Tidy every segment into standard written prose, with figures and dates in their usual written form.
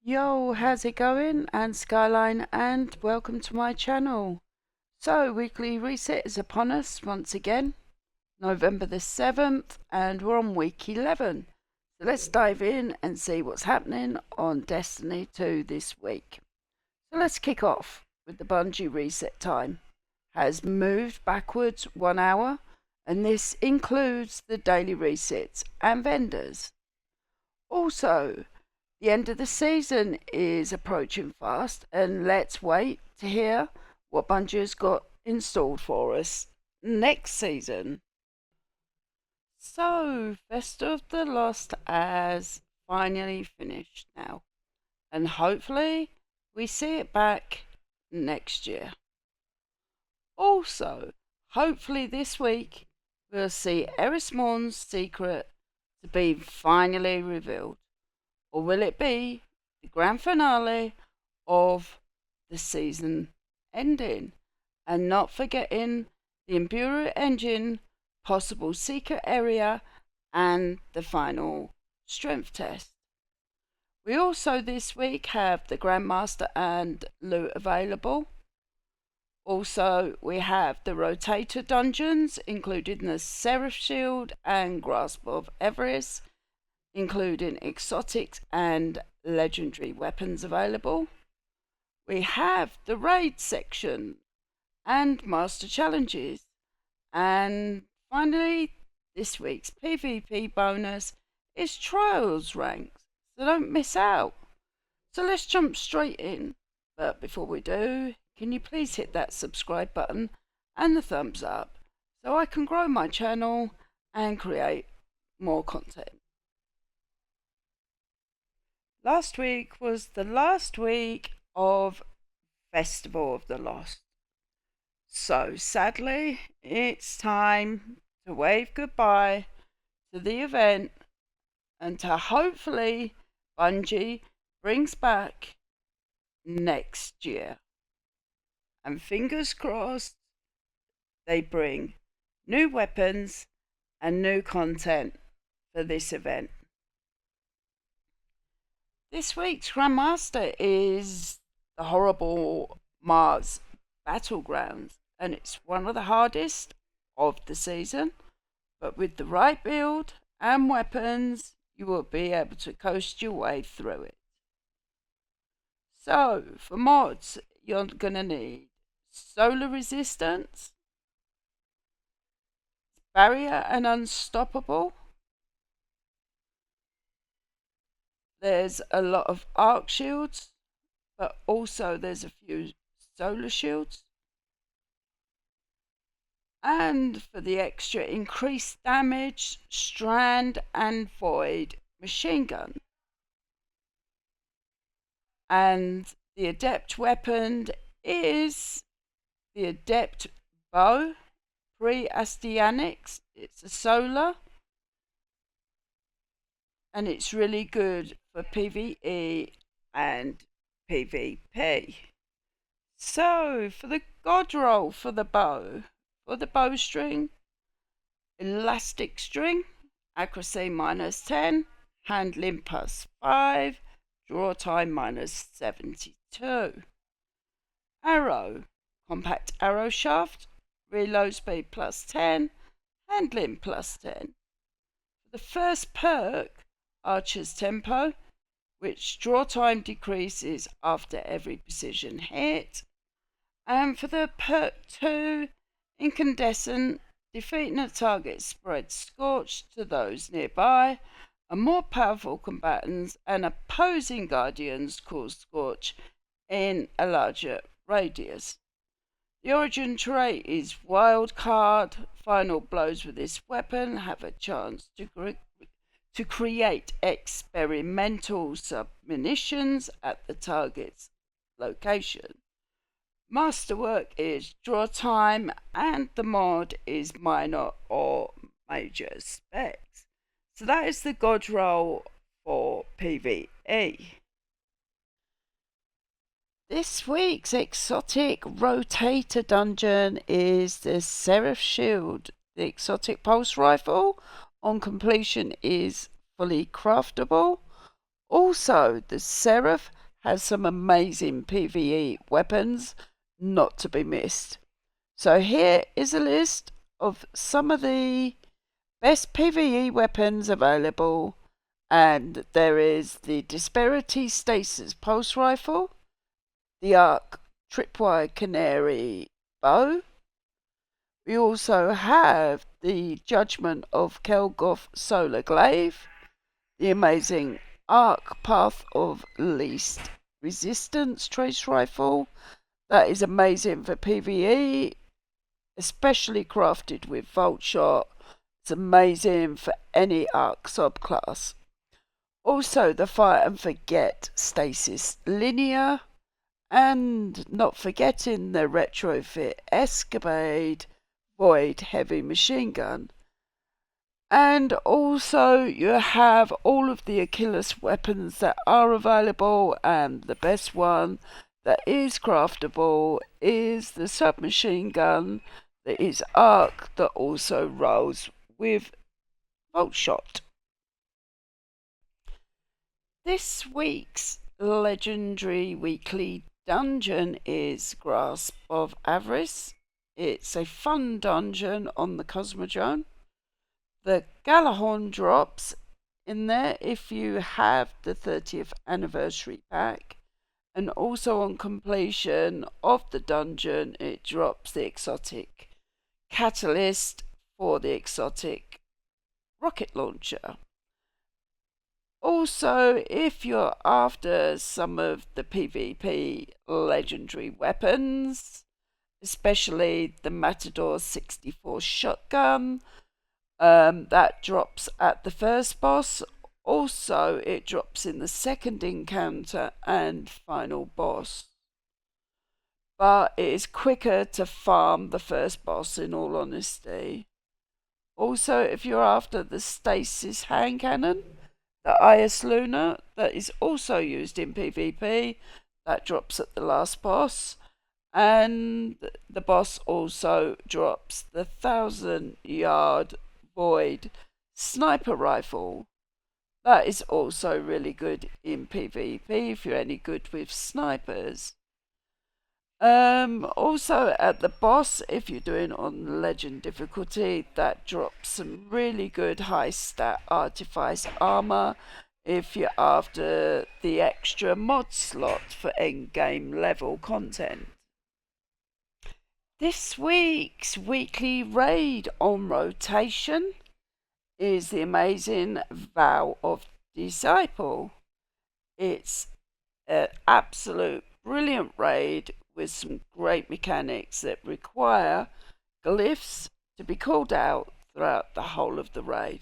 Yo, how's it going? And Skyline, and welcome to my channel. So, weekly reset is upon us once again, November the 7th, and we're on week 11. So let's dive in and see what's happening on Destiny 2 this week. So let's kick off with the Bungie reset time. Has moved backwards 1 hour, and this includes the daily resets and vendors. Also, the end of the season is approaching fast, and let's wait to hear what Bungie has got installed for us next season. So, Festa of the Lost has finally finished now, and hopefully we see it back next year. Also, hopefully this week we'll see Eris Morn's secret to be finally revealed. Or will it be the grand finale of the season ending? And not forgetting the Imbuer engine, possible secret area, and the final strength test. We also this week have the Grandmaster and loot available. Also, we have the Rotator dungeons, including the Seraph Shield and Grasp of Everest, including exotics and legendary weapons available. We have the raid section and master challenges. And finally, this week's PvP bonus is trials ranks, so don't miss out. So let's jump straight in. But before we do, can you please hit that subscribe button and the thumbs up so I can grow my channel and create more content. Last week was the last week of Festival of the Lost. So sadly, it's time to wave goodbye to the event and to hopefully Bungie brings back next year. And fingers crossed they bring new weapons and new content for this event. This week's Grandmaster is the horrible Mars Battlegrounds, and it's one of the hardest of the season, but with the right build and weapons, you will be able to coast your way through it. So, for mods, you're going to need Solar Resistance, Barrier and Unstoppable. There's a lot of arc shields, but also there's a few solar shields. And for the extra increased damage, Strand and Void machine gun. And the adept weapon is the adept bow, pre-Astyanax. It's a solar, and it's really good for PvE and PvP. So, for the god roll for the bowstring, elastic string, accuracy -10, handling +5, draw time -72. Arrow, compact arrow shaft, reload speed +10, handling +10. For the first perk, Archer's Tempo, which draw time decreases after every precision hit. And for the perk 2, Incandescent, defeating a target spreads scorch to those nearby, and more powerful combatants and opposing guardians cause scorch in a larger radius. The origin trait is wild card. Final blows with this weapon have a chance to create experimental submunitions at the target's location. Masterwork is draw time, and the mod is minor or major specs. So that is the god roll for PvE. This week's exotic rotator dungeon is the Seraph Shield. The exotic pulse rifle on completion is fully craftable. Also, the Seraph has some amazing PvE weapons not to be missed. So here is a list of some of the best PvE weapons available, and there is the Disparity Stasis Pulse Rifle, the Arc Tripwire Canary Bow. We also have the Judgment of Kelgoth Solar Glaive, the amazing Arc Path of Least Resistance Trace Rifle. That is amazing for PvE, especially crafted with Volt Shot. It's amazing for any Arc subclass. Also the Fight and Forget Stasis Linear, and not forgetting the Retrofit Escapade Void Heavy Machine Gun. And also you have all of the Achilles weapons that are available, and the best one that is craftable is the submachine gun that is arc that also rolls with Volt Shot. This week's legendary weekly dungeon is Grasp of Avarice. It's a fun dungeon on the Cosmodrome. The Galahorn drops in there if you have the 30th anniversary pack, and also on completion of the dungeon it drops the exotic catalyst for the exotic rocket launcher. Also, if you're after some of the PvP legendary weapons, especially the Matador 64 shotgun, that drops at the first boss. Also, it drops in the second encounter and final boss. But it is quicker to farm the first boss, in all honesty. Also, if you're after the Stasis hand cannon, the IS Luna, that is also used in PvP, that drops at the last boss. And the boss also drops the 1,000-yard Void sniper rifle. That is also really good in PvP if you're any good with snipers. Also at the boss, if you're doing on legend difficulty, that drops some really good high stat artifice armor if you're after the extra mod slot for end game level content. This week's weekly raid on rotation is the amazing Vow of Disciple. It's an absolute brilliant raid with some great mechanics that require glyphs to be called out throughout the whole of the raid.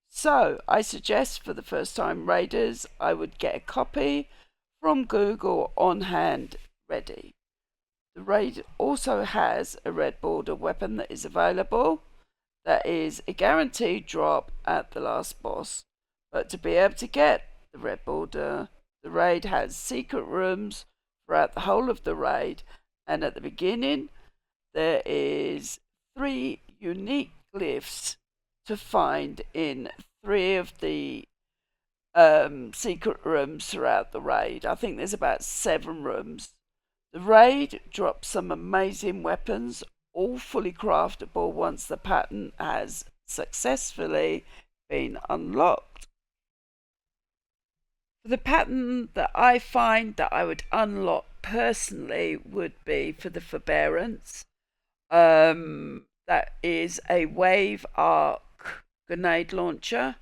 So I suggest for the first time raiders, I would get a copy from Google on hand ready. The raid also has a red border weapon that is available. That is a guaranteed drop at the last boss. But to be able to get the red border, the raid has secret rooms throughout the whole of the raid. And at the beginning, there is 3 unique glyphs to find in 3 of the secret rooms throughout the raid. I think there's about 7 rooms. The raid drops some amazing weapons, all fully craftable once the pattern has successfully been unlocked. The pattern that I find that I would unlock personally would be for the Forbearance. That is a wave arc grenade launcher,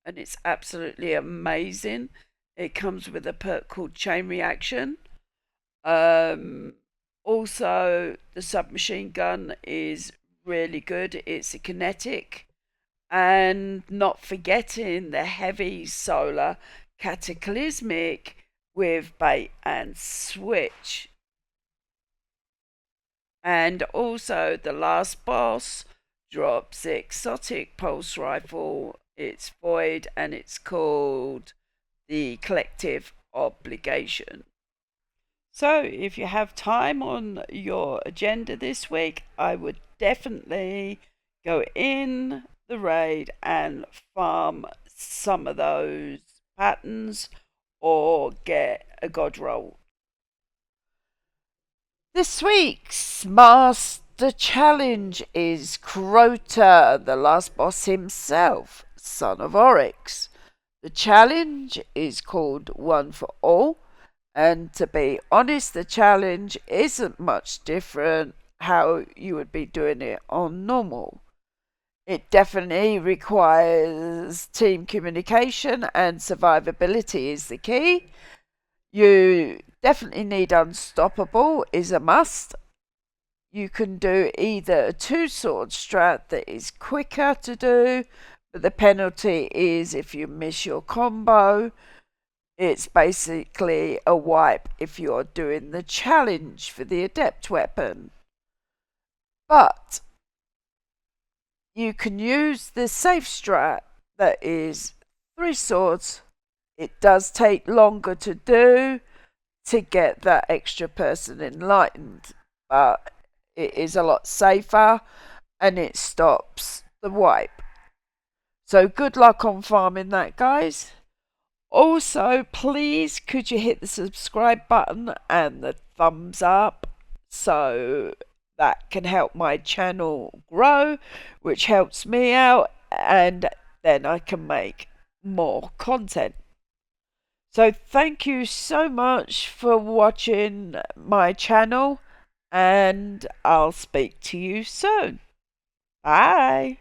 and it's absolutely amazing. It comes with a perk called Chain Reaction. Also, the submachine gun is really good. It's a kinetic. And not forgetting the heavy solar cataclysmic with bait and switch. And also the last boss drops the exotic pulse rifle. It's void and it's called the Collective Obligation. So if you have time on your agenda this week, I would definitely go in the raid and farm some of those patterns, or get a god roll. This week's Master Challenge is Crota, the last boss himself, son of Oryx. The challenge is called One for All, and to be honest, the challenge isn't much different how you would be doing it on normal. It definitely requires team communication, and survivability is the key. You definitely need Unstoppable is a must. You can do either a two-sword strat that is quicker to do, but the penalty is if you miss your combo. It's basically a wipe if you're doing the challenge for the adept weapon. But you can use the safe strat that is 3 swords. It does take longer to do to get that extra person enlightened, but it is a lot safer and it stops the wipe. So good luck on farming that, guys. Also, please could you hit the subscribe button and the thumbs up so that can help my channel grow, which helps me out, and then I can make more content. So thank you so much for watching my channel, and I'll speak to you soon. Bye.